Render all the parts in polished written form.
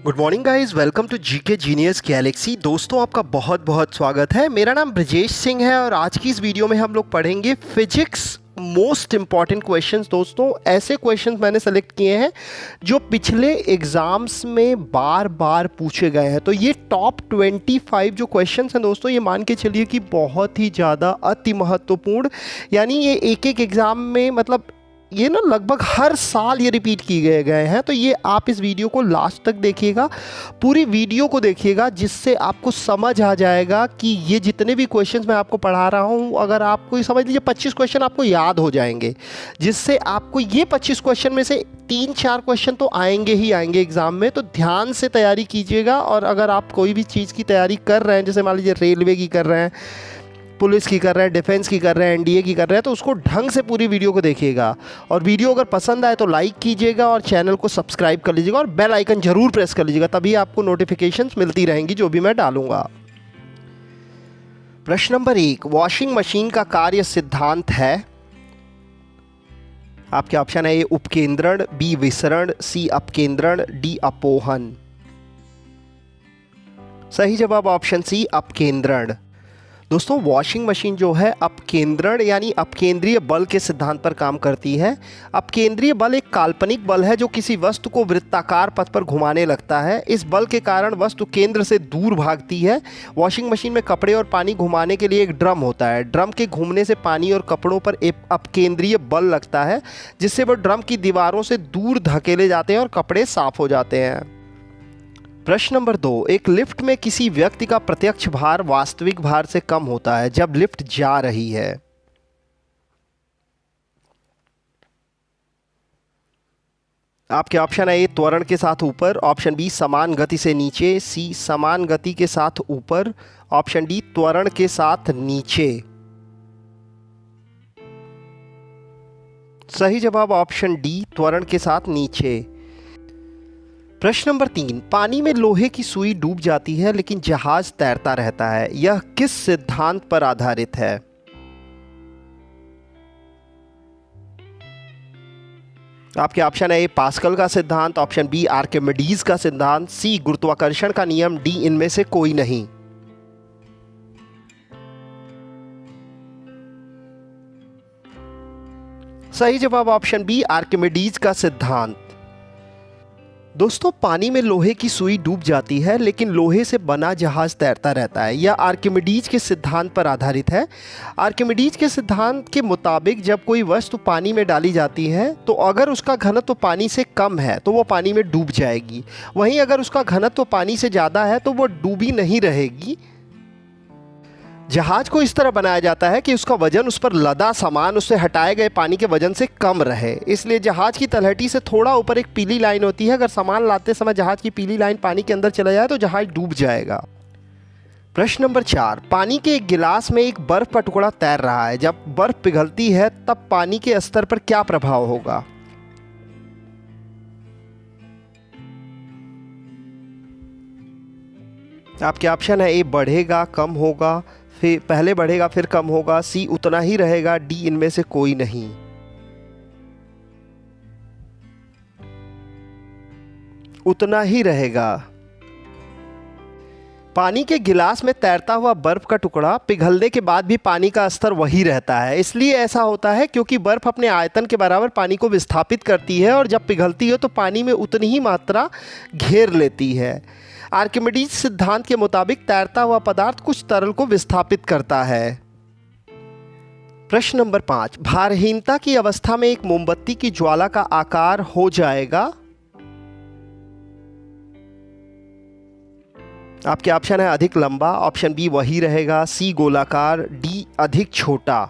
Good morning guys, welcome to GK genius galaxy. दोस्तों, आपका बहुत बहुत स्वागत है। मेरा नाम ब्रजेश सिंह है और आज की इस वीडियो में हम लोग पढ़ेंगे फिजिक्स मोस्ट इम्पॉर्टेंट क्वेश्चंस। दोस्तों, ऐसे क्वेश्चंस मैंने सेलेक्ट किए हैं जो पिछले एग्जाम्स में बार बार पूछे गए हैं। तो ये टॉप 25 जो क्वेश्चंस हैं दोस्तों, ये मान के चलिए कि बहुत ही ज़्यादा अति महत्वपूर्ण, यानी ये एक एक एग्ज़ाम में मतलब ये ना लगभग हर साल ये रिपीट किए गए हैं। तो ये आप इस वीडियो को लास्ट तक देखिएगा, पूरी वीडियो को देखिएगा, जिससे आपको समझ आ जाएगा कि ये जितने भी क्वेश्चंस मैं आपको पढ़ा रहा हूँ, अगर आपको समझ लीजिए 25 क्वेश्चन आपको याद हो जाएंगे, जिससे आपको ये 25 क्वेश्चन में से 3-4 क्वेश्चन तो आएंगे ही आएंगे एग्ज़ाम में। तो ध्यान से तैयारी कीजिएगा। और अगर आप कोई भी चीज़ की तैयारी कर रहे हैं, जैसे मान लीजिए रेलवे की कर रहे हैं, पुलिस की कर रहे हैं, डिफेंस की कर रहे हैं, एनडीए की कर रहे हैं, तो उसको ढंग से पूरी वीडियो को देखिएगा। और वीडियो अगर पसंद आए तो लाइक कीजिएगा और चैनल को सब्सक्राइब कर लीजिएगा और बेल आइकन जरूर प्रेस कर लीजिएगा, तभी आपको नोटिफिकेशंस मिलती रहेंगी जो भी मैं डालूंगा। प्रश्न नंबर 1, वॉशिंग मशीन का कार्य सिद्धांत है। आपके ऑप्शन है ए उपकेंद्रण, बी विसरण, सी अपकेंद्रण, डी अपोहन। सही जवाब ऑप्शन सी अपकेंद्रण। दोस्तों, वॉशिंग मशीन जो है अपकेंद्रण यानी अपकेंद्रीय बल के सिद्धांत पर काम करती है। अपकेंद्रीय बल एक काल्पनिक बल है जो किसी वस्तु को वृत्ताकार पथ पर घुमाने लगता है। इस बल के कारण वस्तु केंद्र से दूर भागती है। वॉशिंग मशीन में कपड़े और पानी घुमाने के लिए एक ड्रम होता है। ड्रम के घूमने से पानी और कपड़ों पर एक अपकेंद्रीय बल लगता है, जिससे वह ड्रम की दीवारों से दूर धकेले जाते हैं और कपड़े साफ हो जाते हैं। प्रश्न नंबर 2, एक लिफ्ट में किसी व्यक्ति का प्रत्यक्ष भार वास्तविक भार से कम होता है जब लिफ्ट जा रही है। आपके ऑप्शन है ए त्वरण के साथ ऊपर, ऑप्शन बी समान गति से नीचे, सी समान गति के साथ ऊपर, ऑप्शन डी त्वरण के साथ नीचे। सही जवाब ऑप्शन डी त्वरण के साथ नीचे। प्रश्न नंबर 3, पानी में लोहे की सुई डूब जाती है लेकिन जहाज तैरता रहता है, यह किस सिद्धांत पर आधारित है। आपके ऑप्शन है ए पास्कल का सिद्धांत, ऑप्शन बी आर्किमिडीज का सिद्धांत, सी गुरुत्वाकर्षण का नियम, डी इनमें से कोई नहीं। सही जवाब ऑप्शन बी आर्किमिडीज का सिद्धांत। दोस्तों, पानी में लोहे की सुई डूब जाती है लेकिन लोहे से बना जहाज तैरता रहता है। यह आर्किमिडीज के सिद्धांत पर आधारित है। आर्किमिडीज के सिद्धांत के मुताबिक जब कोई वस्तु पानी में डाली जाती है तो अगर उसका घनत्व पानी से कम है तो वो पानी में डूब जाएगी। वहीं अगर उसका घनत्व पानी से ज़्यादा है तो वो डूबी नहीं रहेगी। जहाज को इस तरह बनाया जाता है कि उसका वजन उस पर लदा सामान उससे हटाए गए पानी के वजन से कम रहे। इसलिए जहाज की तलहटी से थोड़ा ऊपर एक पीली लाइन होती है। अगर सामान लाते समय जहाज की पीली लाइन पानी के अंदर चला जाए तो जहाज डूब जाएगा। प्रश्न नंबर 4, पानी के एक गिलास में एक बर्फ का टुकड़ा तैर रहा है। जब बर्फ पिघलती है तब पानी के स्तर पर क्या प्रभाव होगा। आपके ऑप्शन है ए बढ़ेगा, कम होगा, फिर पहले बढ़ेगा फिर कम होगा, सी उतना ही रहेगा, डी इनमें से कोई नहीं। उतना ही रहेगा। पानी के गिलास में तैरता हुआ बर्फ का टुकड़ा पिघलने के बाद भी पानी का स्तर वही रहता है। इसलिए ऐसा होता है क्योंकि बर्फ अपने आयतन के बराबर पानी को विस्थापित करती है और जब पिघलती है तो पानी में उतनी ही मात्रा घेर लेती है। आर्किमिडीज सिद्धांत के मुताबिक तैरता हुआ पदार्थ कुछ तरल को विस्थापित करता है। प्रश्न नंबर 5, भारहीनता की अवस्था में एक मोमबत्ती की ज्वाला का आकार हो जाएगा। आपके ऑप्शन है अधिक लंबा, ऑप्शन बी वही रहेगा, सी गोलाकार, डी अधिक छोटा।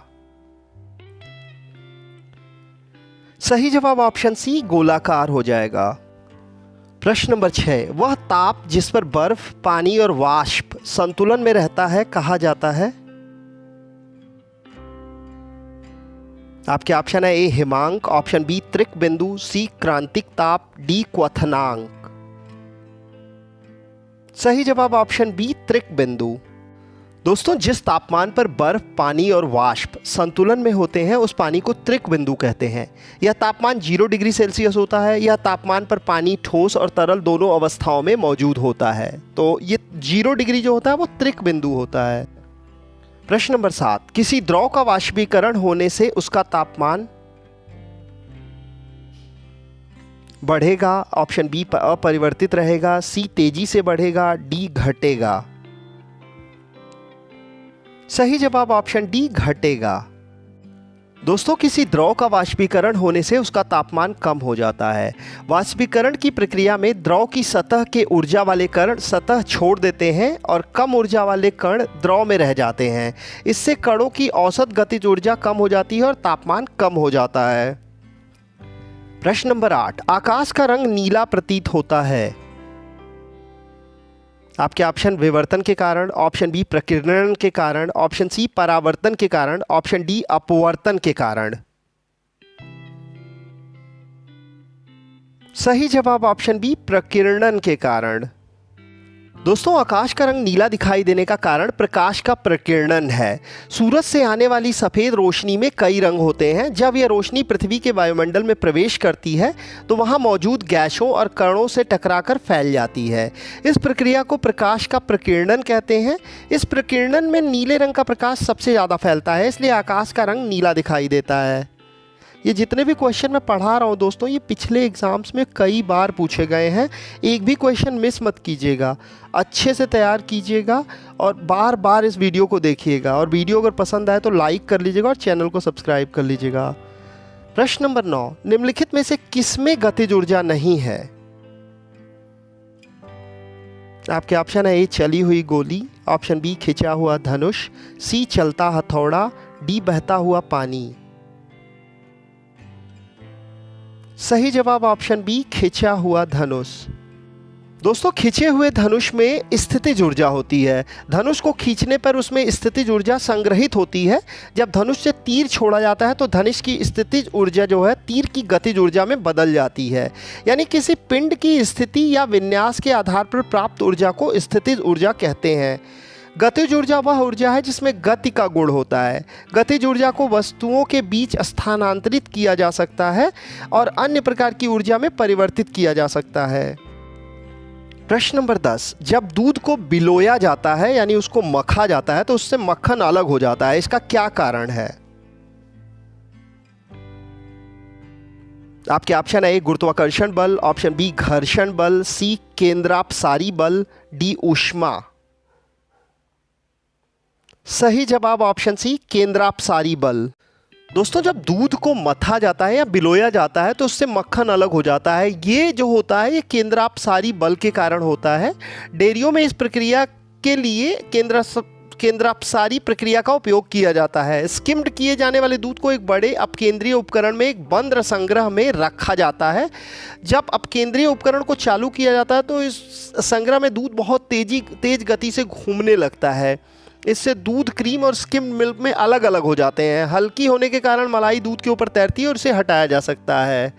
सही जवाब ऑप्शन सी गोलाकार हो जाएगा। प्रश्न नंबर 6, वह ताप जिस पर बर्फ, पानी और वाष्प संतुलन में रहता है कहा जाता है। आपके ऑप्शन है ए हिमांक, ऑप्शन बी त्रिक बिंदु, सी क्रांतिक ताप, डी क्वथनांक। सही जवाब ऑप्शन बी त्रिक बिंदु। दोस्तों जिस तापमान पर बर्फ, पानी और वाष्प संतुलन में होते हैं उस पानी को त्रिक बिंदु कहते हैं। यह तापमान 0 डिग्री सेल्सियस होता है। यह तापमान पर पानी ठोस और तरल दोनों अवस्थाओं में मौजूद होता है। तो ये 0 डिग्री जो होता है वो त्रिक बिंदु होता है। प्रश्न नंबर 7, किसी द्रव का वाष्पीकरण होने से उसका तापमान बढ़ेगा। ऑप्शन बी अपरिवर्तित रहेगा, सी तेजी से बढ़ेगा, डी घटेगा। सही जवाब ऑप्शन डी घटेगा। दोस्तों किसी द्रव का वाष्पीकरण होने से उसका तापमान कम हो जाता है। वाष्पीकरण की प्रक्रिया में द्रव की सतह के ऊर्जा वाले कण सतह छोड़ देते हैं और कम ऊर्जा वाले कण द्रव में रह जाते हैं। इससे कणों की औसत गतिज ऊर्जा कम हो जाती है और तापमान कम हो जाता है। प्रश्न नंबर 8, आकाश का रंग नीला प्रतीत होता है। आपके ऑप्शन विवर्तन के कारण, ऑप्शन बी प्रकीर्णन के कारण, ऑप्शन सी परावर्तन के कारण, ऑप्शन डी अपवर्तन के कारण। सही जवाब ऑप्शन बी प्रकीर्णन के कारण। दोस्तों आकाश का रंग नीला दिखाई देने का कारण प्रकाश का प्रकीर्णन है। सूरज से आने वाली सफ़ेद रोशनी में कई रंग होते हैं। जब यह रोशनी पृथ्वी के वायुमंडल में प्रवेश करती है तो वहां मौजूद गैसों और कणों से टकराकर फैल जाती है। इस प्रक्रिया को प्रकाश का प्रकीर्णन कहते हैं। इस प्रकीर्णन में नीले रंग का प्रकाश सबसे ज़्यादा फैलता है, इसलिए आकाश का रंग नीला दिखाई देता है। ये जितने भी क्वेश्चन मैं पढ़ा रहा हूँ दोस्तों, ये पिछले एग्ज़ाम्स में कई बार पूछे गए हैं। एक भी क्वेश्चन मिस मत कीजिएगा, अच्छे से तैयार कीजिएगा और बार बार इस वीडियो को देखिएगा। और वीडियो अगर पसंद आए तो लाइक कर लीजिएगा और चैनल को सब्सक्राइब कर लीजिएगा। प्रश्न नंबर 9, निम्नलिखित में से किसमें गतिज ऊर्जा नहीं है। आपके ऑप्शन है ए चली हुई गोली, ऑप्शन बी खिंचा हुआ धनुष, सी चलता हथौड़ा, डी बहता हुआ पानी। सही जवाब ऑप्शन बी खिंचा हुआ धनुष। दोस्तों खिंचे हुए धनुष में स्थितिज ऊर्जा होती है। धनुष को खींचने पर उसमें स्थितिज ऊर्जा संग्रहित होती है। जब धनुष से तीर छोड़ा जाता है तो धनुष की स्थितिज ऊर्जा जो है तीर की गतिज ऊर्जा में बदल जाती है। यानी किसी पिंड की स्थिति या विन्यास के आधार पर प्राप्त ऊर्जा को स्थितिज ऊर्जा कहते हैं। गतिज ऊर्जा वह ऊर्जा है जिसमें गति का गुण होता है। गतिज ऊर्जा को वस्तुओं के बीच स्थानांतरित किया जा सकता है और अन्य प्रकार की ऊर्जा में परिवर्तित किया जा सकता है। प्रश्न नंबर 10, जब दूध को बिलोया जाता है यानी उसको मखा जाता है तो उससे मक्खन अलग हो जाता है, इसका क्या कारण है। आपके ऑप्शन है ए गुरुत्वाकर्षण बल, ऑप्शन बी घर्षण बल, सी केंद्रापसारी बल, डी ऊष्मा। सही जवाब ऑप्शन सी केंद्रापसारी बल। दोस्तों जब दूध को मथा जाता है या बिलोया जाता है तो उससे मक्खन अलग हो जाता है। ये जो होता है ये केंद्रापसारी बल के कारण होता है। डेयरियों में इस प्रक्रिया के लिए केंद्रापसारी प्रक्रिया का उपयोग किया जाता है। स्किम्ड किए जाने वाले दूध को एक बड़े अपकेंद्रीय उपकरण में एक बंद संग्रह में रखा जाता है। जब अपकेंद्रीय उपकरण को चालू किया जाता है तो इस संग्रह में दूध बहुत तेज गति से घूमने लगता है। इससे दूध क्रीम और स्किम्ड मिल्क में अलग अलग हो जाते हैं। हल्की होने के कारण मलाई दूध के ऊपर तैरती है और इसे हटाया जा सकता है।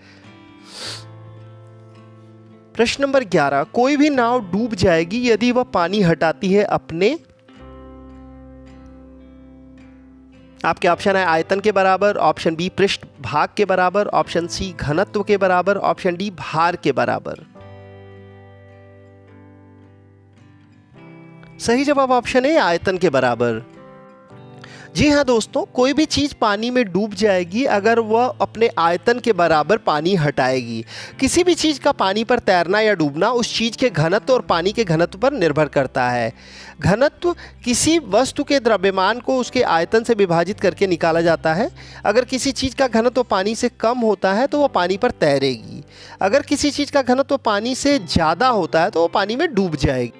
प्रश्न नंबर 11, कोई भी नाव डूब जाएगी यदि वह पानी हटाती है अपने। आपके ऑप्शन है आयतन के बराबर, ऑप्शन बी पृष्ठ भाग के बराबर, ऑप्शन सी घनत्व के बराबर, ऑप्शन डी भार के बराबर। सही जवाब ऑप्शन है आयतन के बराबर। जी हाँ दोस्तों, कोई भी चीज़ पानी में डूब जाएगी अगर वह अपने आयतन के बराबर पानी हटाएगी। किसी भी चीज़ का पानी पर तैरना या डूबना उस चीज़ के घनत्व और पानी के घनत्व पर निर्भर करता है। घनत्व किसी वस्तु के द्रव्यमान को उसके आयतन से विभाजित करके निकाला जाता है। अगर किसी चीज़ का घनत्व पानी से कम होता है तो वह पानी पर तैरेगी। अगर किसी चीज़ का घनत्व पानी से ज़्यादा होता है तो वह पानी में डूब जाएगी।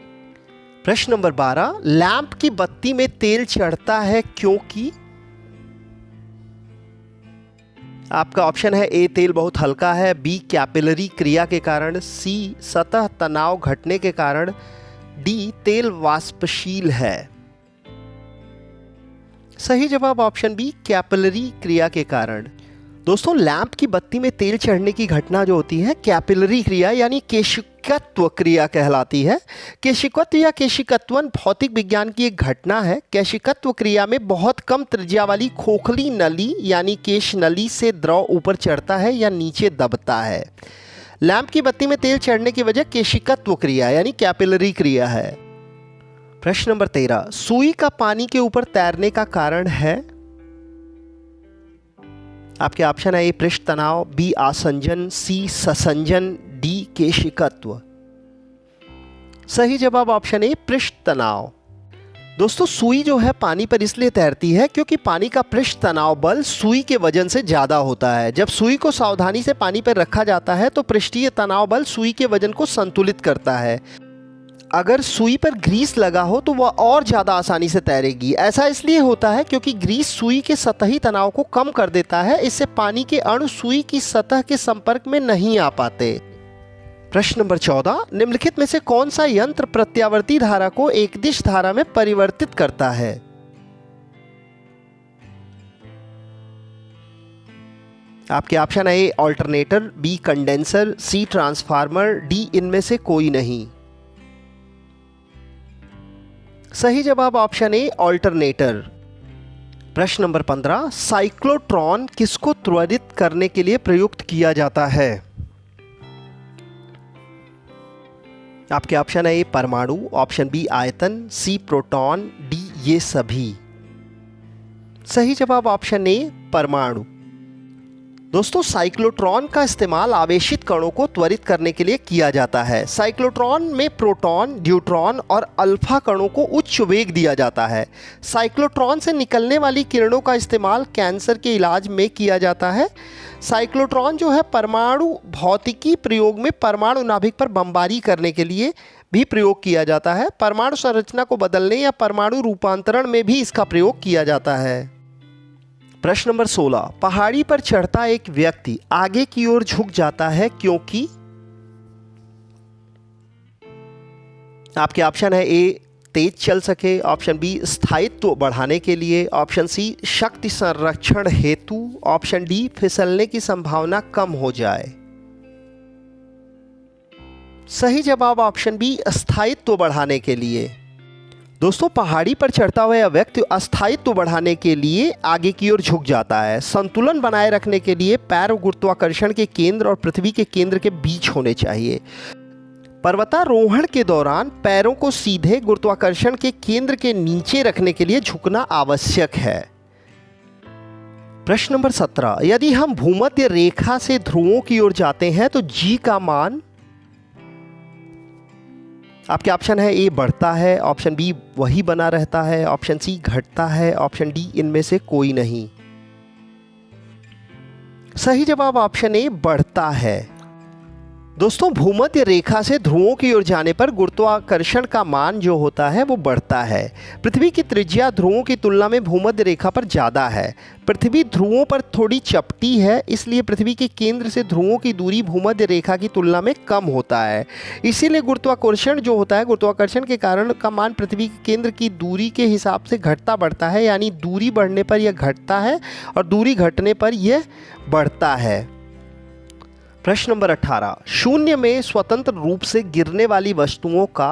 प्रश्न नंबर 12, लैंप की बत्ती में तेल चढ़ता है क्योंकि। आपका ऑप्शन है ए तेल बहुत हल्का है, बी कैपिलरी क्रिया के कारण, सी सतह तनाव घटने के कारण, डी तेल वाष्पशील है। सही जवाब ऑप्शन बी कैपिलरी क्रिया के कारण। दोस्तों लैंप की बत्ती में तेल चढ़ने की घटना जो होती है कैपिलरी क्रिया यानी केशिकत्व क्रिया कहलाती है। केशिकत्व या केशिकत्वन भौतिक विज्ञान की एक घटना है। केशिकत्व क्रिया में बहुत कम त्रिज्या वाली खोखली नली यानी केश नली से द्रव ऊपर चढ़ता है या नीचे दबता है। लैंप की बत्ती में तेल चढ़ने की वजह केशिकत्व क्रिया यानी कैपिलरी क्रिया है। प्रश्न नंबर 13, सुई का पानी के ऊपर तैरने का कारण है? आपके ऑप्शन है ए पृष्ठ तनाव, बी आसंजन, सी ससंजन, डी केशिकत्व। सही जवाब ऑप्शन ए पृष्ठ तनाव। दोस्तों सुई जो है पानी पर इसलिए तैरती है क्योंकि पानी का पृष्ठ तनाव बल सुई के वजन से ज़्यादा होता है। जब सुई को सावधानी से पानी पर रखा जाता है तो पृष्ठीय तनाव बल सुई के वजन को संतुलित करता है। अगर सुई पर ग्रीस लगा हो तो वह और ज़्यादा आसानी से तैरेगी। ऐसा इसलिए होता है क्योंकि ग्रीस सुई के सतही तनाव को कम कर देता है। इससे पानी के अणु सुई की सतह के संपर्क में नहीं आ पाते। प्रश्न नंबर 14, निम्नलिखित में से कौन सा यंत्र प्रत्यावर्ती धारा को एकदिश धारा में परिवर्तित करता है? आपके ऑप्शन है ए ऑल्टरनेटर, बी कंडेंसर, सी ट्रांसफार्मर, डी इनमें से कोई नहीं। सही जवाब ऑप्शन ए ऑल्टरनेटर। प्रश्न नंबर 15, साइक्लोट्रॉन किसको त्वरित करने के लिए प्रयुक्त किया जाता है? आपके ऑप्शन है ए परमाणु, ऑप्शन बी आयतन, सी प्रोटॉन, डी ये सभी। सही जवाब ऑप्शन ए परमाणु। दोस्तों साइक्लोट्रॉन का इस्तेमाल आवेशित कणों को त्वरित करने के लिए किया जाता है। साइक्लोट्रॉन में प्रोटॉन, न्यूट्रॉन और अल्फा कणों को उच्च वेग दिया जाता है। साइक्लोट्रॉन से निकलने वाली किरणों का इस्तेमाल कैंसर के इलाज में किया जाता है। साइक्लोट्रॉन जो है परमाणु भौतिकी प्रयोग में परमाणु नाभिक पर बमबारी करने के लिए भी प्रयोग किया जाता है। परमाणु संरचना को बदलने या परमाणु रूपांतरण में भी इसका प्रयोग किया जाता है। प्रश्न नंबर 16, पहाड़ी पर चढ़ता एक व्यक्ति आगे की ओर झुक जाता है क्योंकि? आपके ऑप्शन है ए तेज चल सके, ऑप्शन बी स्थायित्व बढ़ाने के लिए, ऑप्शन सी शक्ति संरक्षण हेतु, ऑप्शन डी फिसलने की संभावना कम हो जाए। सही जवाब ऑप्शन बी स्थायित्व बढ़ाने के लिए। दोस्तों पहाड़ी पर चढ़ता हुआ यह व्यक्ति अस्थायित्व बढ़ाने के लिए आगे की ओर झुक जाता है। संतुलन बनाए रखने के लिए पैर गुरुत्वाकर्षण के केंद्र और पृथ्वी के केंद्र के बीच होने चाहिए। पर्वतारोहण के दौरान पैरों को सीधे गुरुत्वाकर्षण के केंद्र के नीचे रखने के लिए झुकना आवश्यक है। प्रश्न नंबर 17, यदि हम भूमध्य रेखा से ध्रुवों की ओर जाते हैं तो जी का मान? आपके ऑप्शन है ए बढ़ता है, ऑप्शन बी वही बना रहता है, ऑप्शन सी घटता है, ऑप्शन डी इनमें से कोई नहीं। सही जवाब ऑप्शन ए बढ़ता है। दोस्तों भूमध्य रेखा से ध्रुवों की ओर जाने पर गुरुत्वाकर्षण का मान जो होता है वो बढ़ता है। पृथ्वी की त्रिज्या ध्रुवों की तुलना में भूमध्य रेखा पर ज़्यादा है। पृथ्वी ध्रुवों पर थोड़ी चपटी है, इसलिए पृथ्वी के केंद्र से ध्रुवों की दूरी भूमध्य रेखा की तुलना में कम होता है। इसीलिए गुरुत्वाकर्षण जो होता है, गुरुत्वाकर्षण के कारण का मान पृथ्वी के केंद्र की दूरी के हिसाब से घटता बढ़ता है, यानी दूरी बढ़ने पर यह घटता है और दूरी घटने पर यह बढ़ता है। प्रश्न नंबर 18, शून्य में स्वतंत्र रूप से गिरने वाली वस्तुओं का?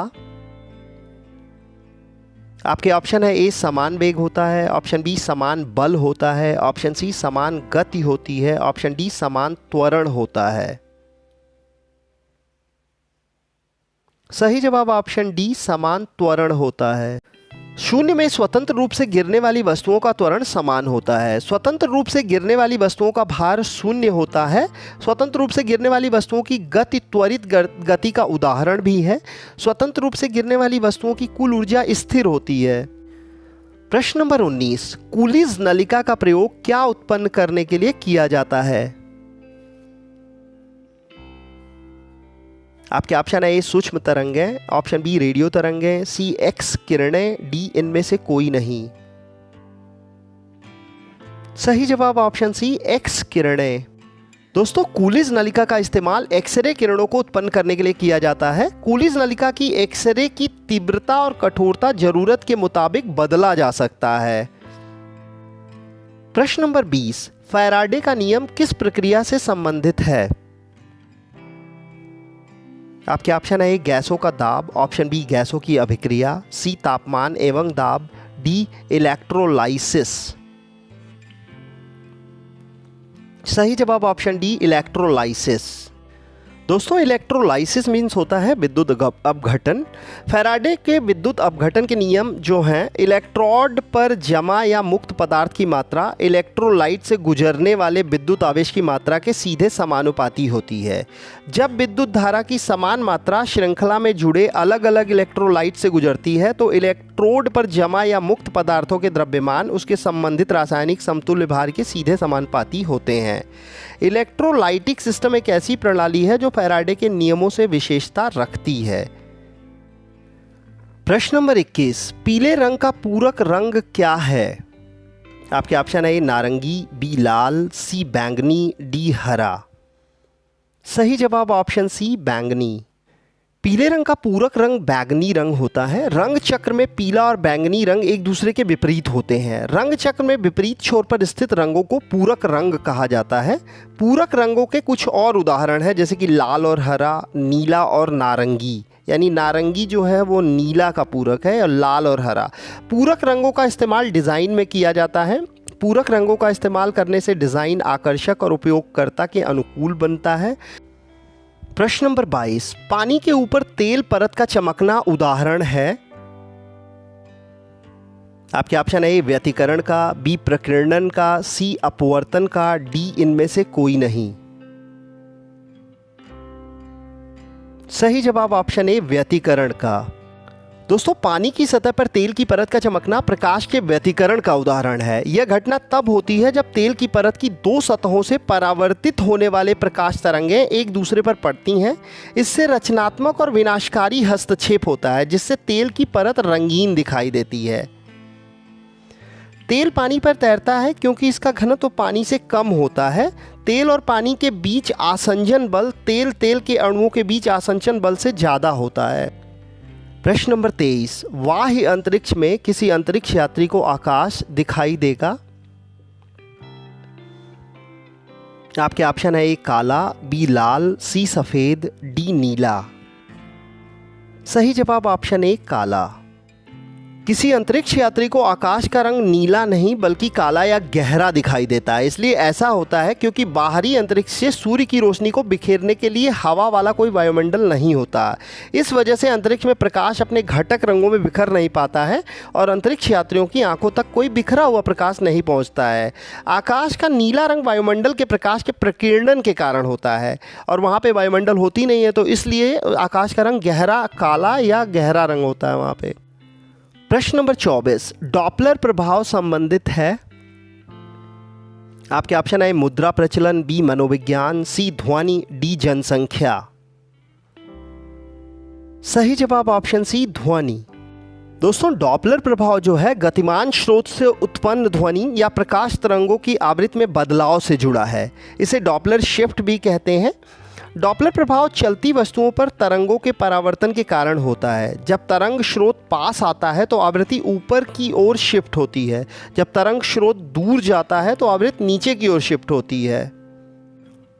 आपके ऑप्शन है ए समान वेग होता है, ऑप्शन बी समान बल होता है, ऑप्शन सी समान गति होती है, ऑप्शन डी समान त्वरण होता है। सही जवाब ऑप्शन डी समान त्वरण होता है। शून्य में स्वतंत्र रूप से गिरने वाली वस्तुओं का त्वरण समान होता है। स्वतंत्र रूप से गिरने वाली वस्तुओं का भार शून्य होता है। स्वतंत्र रूप से गिरने वाली वस्तुओं की गति त्वरित गति का उदाहरण भी है। स्वतंत्र रूप से गिरने वाली वस्तुओं की कुल ऊर्जा स्थिर होती है। प्रश्न नंबर 19, कूलिज नलिका का प्रयोग क्या उत्पन्न करने के लिए किया जाता है? आपके ऑप्शन है ए सूक्ष्म तरंगें, ऑप्शन बी रेडियो तरंगें, सी एक्स किरणें, डी इनमें से कोई नहीं। सही जवाब ऑप्शन सी एक्स किरणें। दोस्तों कूलिज नलिका का इस्तेमाल एक्सरे किरणों को उत्पन्न करने के लिए किया जाता है। कूलिज नलिका की एक्सरे की तीव्रता और कठोरता जरूरत के मुताबिक बदला जा सकता है। प्रश्न नंबर 20, फैराडे का नियम किस प्रक्रिया से संबंधित है? आपके ऑप्शन है ए गैसों का दाब, ऑप्शन बी गैसों की अभिक्रिया, सी तापमान एवं दाब, डी इलेक्ट्रोलाइसिस। सही जवाब ऑप्शन डी इलेक्ट्रोलाइसिस। दोस्तों इलेक्ट्रोलाइसिस मीन्स होता है विद्युत अपघटन। फैराडे के विद्युत अपघटन के नियम जो हैं, इलेक्ट्रोड पर जमा या मुक्त पदार्थ की मात्रा इलेक्ट्रोलाइट से गुजरने वाले विद्युत आवेश की मात्रा के सीधे समानुपाती होती है। जब विद्युत धारा की समान मात्रा श्रृंखला में जुड़े अलग अलग इलेक्ट्रोलाइट से गुजरती है तो इलेक्ट्रोड पर जमा या मुक्त पदार्थों के द्रव्यमान उसके संबंधित रासायनिक समतुल्य भार के सीधे समानुपाती होते हैं। इलेक्ट्रोलाइटिक सिस्टम एक ऐसी प्रणाली है जो फैराडे के नियमों से विशेषता रखती है। प्रश्न नंबर 21, पीले रंग का पूरक रंग क्या है? आपके ऑप्शन है नारंगी, बी लाल, सी बैंगनी, डी हरा। सही जवाब ऑप्शन सी बैंगनी। पीले रंग का पूरक रंग बैंगनी रंग होता है। रंग चक्र में पीला और बैंगनी रंग एक दूसरे के विपरीत होते हैं। रंग चक्र में विपरीत छोर पर स्थित रंगों को पूरक रंग कहा जाता है। पूरक रंगों के कुछ और उदाहरण हैं, जैसे कि लाल और हरा, नीला और नारंगी। यानी नारंगी जो है वो नीला का पूरक है और लाल और हरा। पूरक रंगों का इस्तेमाल डिज़ाइन में किया जाता है। पूरक रंगों का इस्तेमाल करने से डिज़ाइन आकर्षक और उपयोगकर्ता के अनुकूल बनता है। प्रश्न नंबर 22, पानी के ऊपर तेल परत का चमकना उदाहरण है? आपके ऑप्शन है व्यतिकरण का, बी प्रकीर्णन का, सी अपवर्तन का, डी इनमें से कोई नहीं। सही जवाब ऑप्शन ए व्यतिकरण का। दोस्तों पानी की सतह पर तेल की परत का चमकना प्रकाश के व्यतिकरण का उदाहरण है। यह घटना तब होती है जब तेल की परत की दो सतहों से परावर्तित होने वाले प्रकाश तरंगें एक दूसरे पर पड़ती हैं। इससे रचनात्मक और विनाशकारी हस्तक्षेप होता है, जिससे तेल की परत रंगीन दिखाई देती है। तेल पानी पर तैरता है क्योंकि इसका घनत्व पानी से कम होता है। तेल और पानी के बीच आसंजन बल तेल के अणुओं के बीच आसंजन बल से ज़्यादा होता है। प्रश्न नंबर 23, बाह्य अंतरिक्ष में किसी अंतरिक्ष यात्री को आकाश दिखाई देगा? आपके ऑप्शन है ए काला, बी लाल, सी सफेद, डी नीला। सही जवाब ऑप्शन ए काला। किसी अंतरिक्ष यात्री को आकाश का रंग नीला नहीं बल्कि काला या गहरा दिखाई देता है। इसलिए ऐसा होता है क्योंकि बाहरी अंतरिक्ष से सूर्य की रोशनी को बिखेरने के लिए हवा वाला कोई वायुमंडल नहीं होता। इस वजह से अंतरिक्ष में प्रकाश अपने घटक रंगों में बिखर नहीं पाता है और अंतरिक्ष यात्रियों की आंखों तक कोई बिखरा हुआ प्रकाश नहीं पहुंचता है। आकाश का नीला रंग वायुमंडल के प्रकाश के प्रकीर्णन के कारण होता है और वहाँ पर वायुमंडल होती नहीं है, तो इसलिए आकाश का रंग गहरा काला या गहरा रंग होता है वहाँ पर। प्रश्न नंबर 24, डॉपलर प्रभाव संबंधित है? आपके ऑप्शन है मुद्रा प्रचलन, बी मनोविज्ञान, सी ध्वनि, डी जनसंख्या। सही जवाब ऑप्शन सी ध्वनि। दोस्तों डॉपलर प्रभाव जो है गतिमान स्रोत से उत्पन्न ध्वनि या प्रकाश तरंगों की आवृत्ति में बदलाव से जुड़ा है। इसे डॉपलर शिफ्ट भी कहते हैं। डॉपलर प्रभाव चलती वस्तुओं पर तरंगों के परावर्तन के कारण होता है। जब तरंग स्रोत पास आता है तो आवृत्ति ऊपर की ओर शिफ्ट होती है। जब तरंग स्रोत दूर जाता है तो आवृत्ति नीचे की ओर शिफ्ट होती है।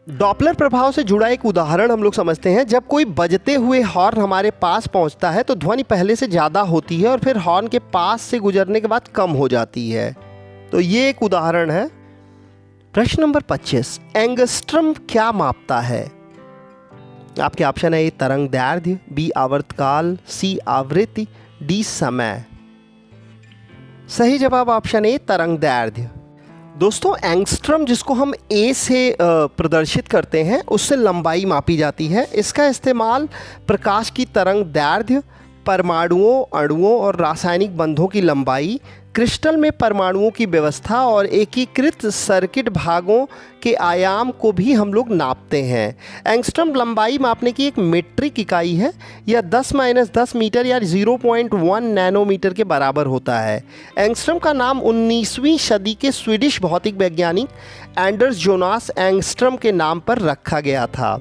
डॉपलर प्रभाव से जुड़ा एक उदाहरण हम लोग समझते हैं। जब कोई बजते हुए हॉर्न हमारे पास पहुंचता है तो ध्वनि पहले से ज़्यादा होती है और फिर हॉर्न के पास से गुजरने के बाद कम हो जाती है। तो ये एक उदाहरण है। प्रश्न नंबर 25, एंगस्ट्रम क्या मापता है? आपके ऑप्शन है ए तरंग दैर्ध्य, बी आवर्तकाल, सी आवृत्ति, डी समय। सही जवाब ऑप्शन ए तरंग दैर्ध्य। दोस्तों एंगस्ट्रम जिसको हम ए से प्रदर्शित करते हैं उससे लंबाई मापी जाती है। इसका इस्तेमाल प्रकाश की तरंग दैर्ध्य, परमाणुओं, अणुओं और रासायनिक बंधों की लंबाई, क्रिस्टल में परमाणुओं की व्यवस्था और एकीकृत सर्किट भागों के आयाम को भी हम लोग नापते हैं। एंगस्ट्रम लंबाई मापने की एक मीट्रिक इकाई है। यह 10-10 मीटर या 0.1 नैनोमीटर के बराबर होता है। एंगस्ट्रम का नाम 19वीं सदी के स्वीडिश भौतिक वैज्ञानिक एंडर्स जोनास एंगस्ट्रम के नाम पर रखा गया था।